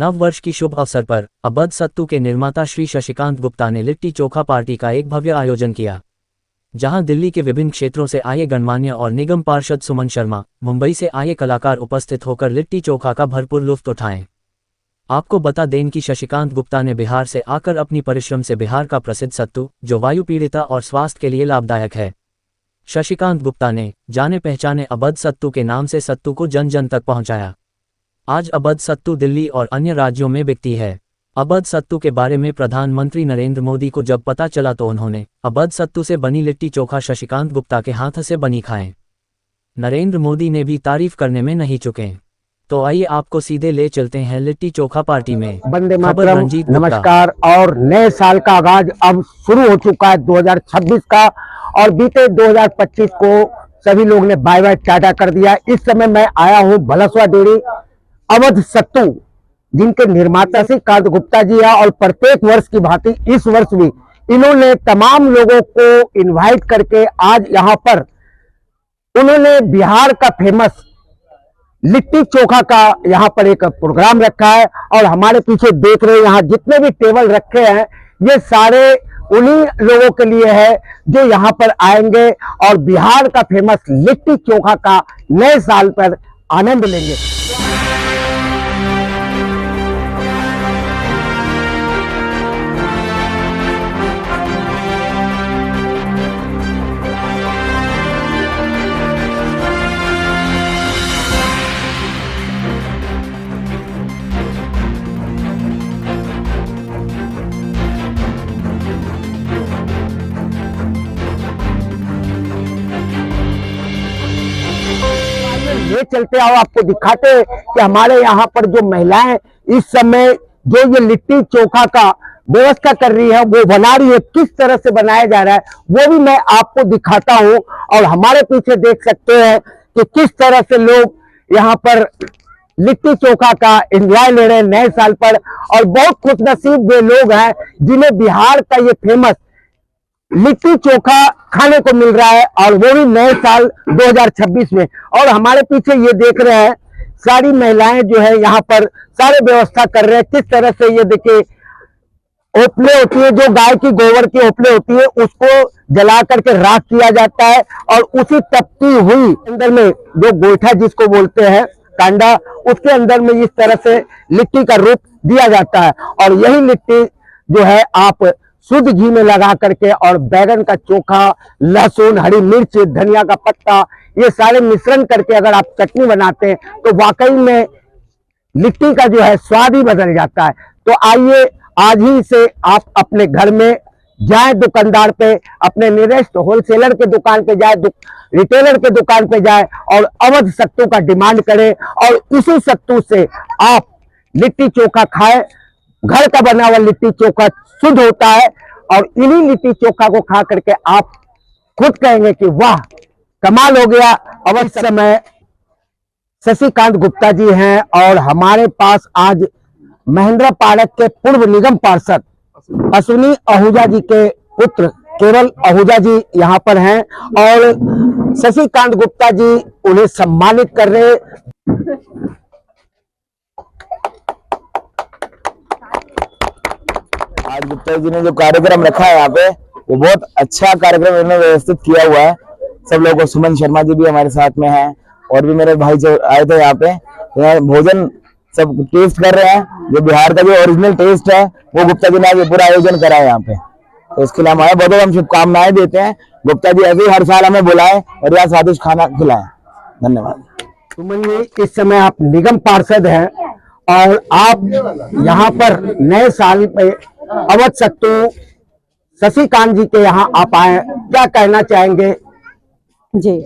नव वर्ष की शुभ अवसर पर अवध सत्तू के निर्माता श्री शशिकांत गुप्ता ने लिट्टी चोखा पार्टी का एक भव्य आयोजन किया, जहां दिल्ली के विभिन्न क्षेत्रों से आए गणमान्य और निगम पार्षद सुमन शर्मा, मुंबई से आए कलाकार उपस्थित होकर लिट्टी चोखा का भरपूर लुत्फ उठाएं। आपको बता दें कि शशिकांत गुप्ता ने बिहार से आकर अपनी परिश्रम से बिहार का प्रसिद्ध सत्तू, जो वायु पीड़िता और स्वास्थ्य के लिए लाभदायक है, शशिकांत गुप्ता ने जाने पहचाने अवध सत्तू के नाम से सत्तू को जन जन तक पहुंचाया। आज अवध सत्तू दिल्ली और अन्य राज्यों में बिकती है। अवध सत्तू के बारे में प्रधानमंत्री नरेंद्र मोदी को जब पता चला तो उन्होंने अवध सत्तू से बनी लिट्टी चोखा शशिकांत गुप्ता के हाथ से बनी खाएं। नरेंद्र मोदी ने भी तारीफ करने में नहीं चुके। तो आइए आपको सीधे ले चलते हैं लिट्टी चोखा पार्टी में। वंदे मातरम, नमस्कार। और नए साल का आगाज अब शुरू हो चुका है 2026 का, और बीते 2025 को सभी लोग ने बाय बाय टाटा कर दिया। इस समय मैं आया हूं भलसवा डेयरी अवध सत्तू, जिनके निर्माता शशिकांत गुप्ता जी है, और प्रत्येक वर्ष की भांति इस वर्ष भी इन्होंने तमाम लोगों को इनवाइट करके आज यहां पर उन्होंने बिहार का फेमस लिट्टी चोखा का यहां पर एक प्रोग्राम रखा है। और हमारे पीछे देख रहे हैं यहां जितने भी टेबल रखे हैं, ये सारे उन्हीं लोगों के लिए है जो यहां पर आएंगे और बिहार का फेमस लिट्टी चोखा का नए साल पर आनंद लेंगे। ये चलते आओ, आपको दिखाते हैं कि हमारे यहाँ पर जो महिलाएं इस समय जो ये लिट्टी चोखा का व्यवस्था कर रही है, वो बना रही है, किस तरह से बनाया जा रहा है वो भी मैं आपको दिखाता हूँ। और हमारे पीछे देख सकते हैं कि किस तरह से लोग यहाँ पर लिट्टी चोखा का एंजॉय ले रहे हैं नए साल पर। और बहुत खुशनसीब वे लोग हैं जिन्हें बिहार का ये फेमस लिट्टी चोखा खाने को मिल रहा है, और वो भी नए साल 2026 में। और हमारे पीछे ये देख रहे हैं सारी महिलाएं जो है यहाँ पर सारे व्यवस्था कर रहे हैं। किस तरह से ये देखिए ओपले होती है, जो गाय की गोबर की ओपले होती है, उसको जला करके राख किया जाता है, और उसी तपती हुई अंदर में जो गोईठा जिसको बोलते हैं कांडा, उसके अंदर में इस तरह से लिट्टी का रूप दिया जाता है। और यही लिट्टी जो है आप शुद्ध घी में लगा करके, और बैगन का चोखा, लहसुन, हरी मिर्च, धनिया का पत्ता, ये सारे मिश्रण करके अगर आप चटनी बनाते हैं तो वाकई में लिट्टी का जो है स्वाद ही बदल जाता है। तो आइए आज ही से आप अपने घर में जाए, दुकानदार पे, अपने नियरेस्ट होलसेलर के दुकान पे जाए, रिटेलर के दुकान पे जाए, और अवध सत्तू का डिमांड करें, और इसी सत्तू से आप लिट्टी चोखा खाएं। घर का बना हुआ लिट्टी चोखा शुद्ध होता है, और इन्हीं लिट्टी चोखा को खा करके आप खुद कहेंगे कि वाह कमाल हो गया। अवध समय शशिकांत गुप्ता जी हैं, और हमारे पास आज महेंद्र पारक के पूर्व निगम पार्षद अश्विनी आहूजा जी के पुत्र केवल आहूजा जी यहाँ पर हैं, और शशिकांत गुप्ता जी उन्हें सम्मानित कर रहे हैं। आज गुप्ता जी ने जो कार्यक्रम रखा है यहाँ पे, वो बहुत अच्छा कार्यक्रम इन्होंने व्यवस्थित किया हुआ है। सब लोगों को, सुमन शर्मा जी भी हमारे साथ में हैं, और भी मेरे भाई जो आए थे यहाँ पे, भोजन सब टेस्ट कर रहे हैं। जो बिहार का जो ओरिजिनल टेस्ट है वो गुप्ता जी ने आज पूरा आयोजन करा है यहाँ पे, तो इसके लिए हमारे बहुत हम शुभकामनाएं देते हैं। गुप्ता जी ऐसे ही हर साल हमें बुलाएं और यहाँ स्वादिष्ट खाना खिलाएं। धन्यवाद। सुमन जी, इस समय आप निगम पार्षद हैं, और आप यहाँ पर नए साल पे अवध सत्तू शशिकांत जी के यहाँ आप आए, क्या कहना चाहेंगे? जी,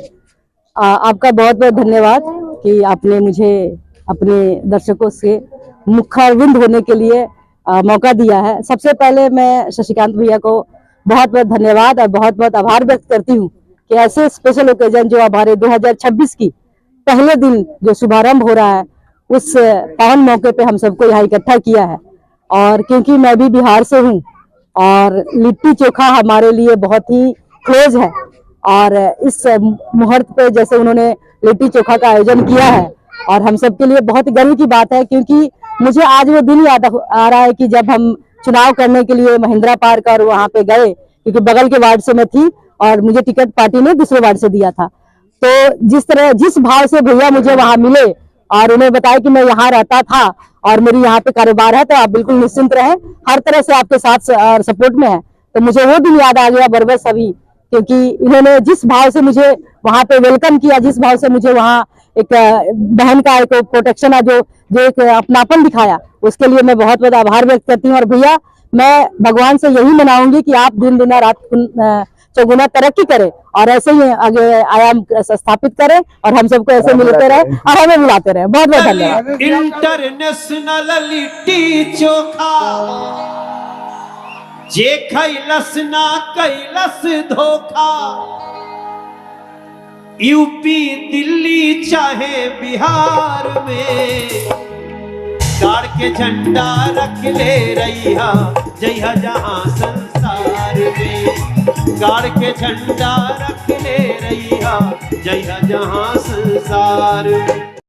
आपका बहुत बहुत धन्यवाद कि आपने मुझे अपने दर्शकों से मुखारविंद होने के लिए मौका दिया है। सबसे पहले मैं शशिकांत भैया को बहुत बहुत धन्यवाद और बहुत बहुत आभार व्यक्त करती हूँ कि ऐसे स्पेशल ओकेजन जो हमारे 2026 की पहले दिन जो शुभारंभ हो रहा है, उस पावन मौके पे हम सबको यहाँ इकट्ठा किया है। और क्योंकि मैं भी बिहार से हूँ और लिट्टी चोखा हमारे लिए बहुत ही क्लोज है, और इस मुहूर्त पे जैसे उन्होंने लिट्टी चोखा का आयोजन किया है और हम सबके लिए बहुत ही गर्व की बात है, क्योंकि मुझे आज वो दिन याद आ रहा है कि जब हम चुनाव करने के लिए महिंद्रा पार्क और वहां पे गए, क्योंकि बगल के वार्ड से मैं थी और मुझे टिकट पार्टी ने दूसरे वार्ड से दिया था। तो जिस भाव से भैया मुझे वहां मिले और उन्हें बताया कि मैं यहाँ रहता था और मेरी यहाँ पे कारोबार है, तो आप बिल्कुल निश्चिंत रहें, हर तरह से आपके साथ और सपोर्ट में है। तो मुझे वो दिन याद आ गया बरबर सभी, क्योंकि इन्होंने जिस भाव से मुझे वहां पे वेलकम किया, जिस भाव से मुझे वहाँ एक बहन का एक प्रोटेक्शन है, जो एक अपनापन दिखाया, उसके लिए मैं बहुत बहुत आभार व्यक्त करती हूँ। और भैया मैं भगवान से यही मनाऊंगी कि आप दिन दुना रात चौगुना तरक्की करें और ऐसे ही आगे आयाम स्थापित करें और हम सबको ऐसे मिलते रहे और हमें मिलाते रहे। बहुत बहुत धन्यवाद। इंटरनेशनल लिट्टी चोखा जे खैलस ना कैलस धोखा, यूपी दिल्ली चाहे बिहार में गाड़ के झंडा रख ले रहिया जइहा जहां संसार में, गाड़ के झंडा रख ले रहिया जइहा जहां संसार में।